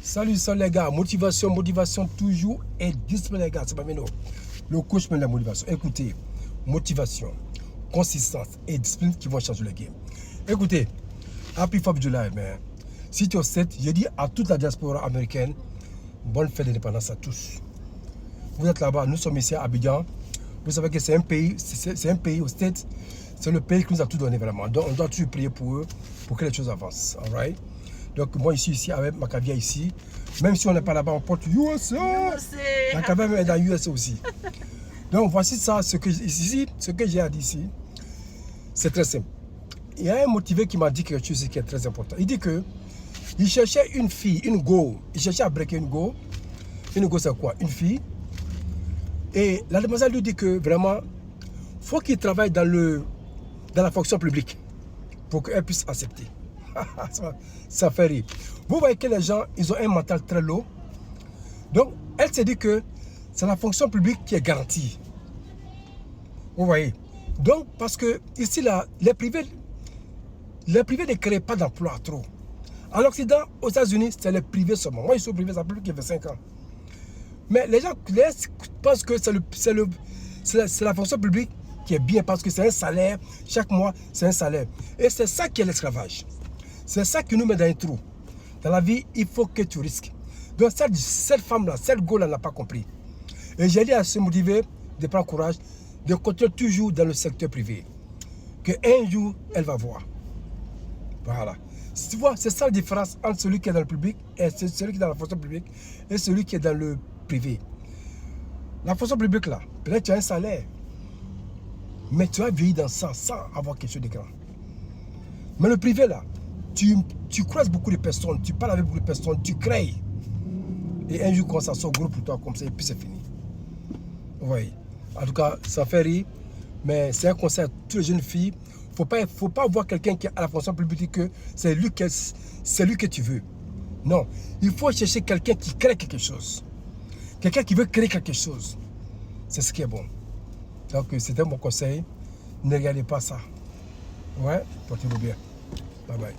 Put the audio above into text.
Salut les gars, motivation toujours est disponible les gars, c'est pas maintenant. Le coach met la motivation. Écoutez, motivation, consistance et discipline qui vont changer le game. Écoutez, Happy 4th July, mais si tu es 7, je dis à toute la diaspora américaine, bonne fête d'indépendance à tous. Vous êtes là-bas, nous sommes ici à Abidjan. Vous savez que c'est un pays aux States, c'est le pays qui nous a tout donné vraiment. Donc on doit toujours prier pour eux, pour que les choses avancent. All right? Donc moi ici avec Macavia ici, même si on n'est pas là-bas, on porte USA. Macavia est dans USA aussi. Donc voici ça, ce que j'ai à dire ici, c'est très simple. Il y a un motivé qui m'a dit quelque chose qui est très important. Il dit que il cherchait une fille, une go. Il cherchait à breaker une go. Une go c'est quoi? Une fille. Et la demoiselle lui dit que vraiment, faut qu'il travaille dans la fonction publique pour qu'elle puisse accepter. Ça fait rire. Vous voyez que les gens, ils ont un mental très lourd. Donc, elle s'est dit que c'est la fonction publique qui est garantie. Vous voyez. Donc, parce que ici, là, les privés ne créent pas d'emploi trop. En Occident, aux États-Unis, c'est les privés seulement. Moi, je suis privé, ça fait plus que 25 ans. Mais les gens pensent que c'est la fonction publique qui est bien parce que c'est un salaire. Chaque mois, c'est un salaire. Et c'est ça qui est l'esclavage. C'est ça qui nous met dans un trou. Dans la vie, il faut que tu risques. Donc cette femme-là, cette go-là n'a pas compris. Et j'ai dit à se motiver, de prendre courage, de continuer toujours dans le secteur privé. Qu'un jour, elle va voir. Voilà. Tu vois, c'est ça la différence entre celui qui est dans le public et celui qui est dans la fonction publique et celui qui est dans le privé. La fonction publique, là, peut-être tu as un salaire, mais tu as vieilli dans ça sans avoir quelque chose de grand. Mais le privé, là, tu croises beaucoup de personnes, tu parles avec beaucoup de personnes, tu crées. Et un jour, quand ça sort gros pour toi comme ça, et puis c'est fini. Oui. En tout cas, ça fait rire, mais c'est un conseil à toutes les jeunes filles. Faut pas voir quelqu'un qui est à la fonction publique que c'est lui que tu veux. Non, il faut chercher quelqu'un qui crée quelque chose. Quelqu'un qui veut créer quelque chose. C'est ce qui est bon. Donc, c'était mon conseil. Ne regardez pas ça. Ouais, portez-vous bien. Bye bye.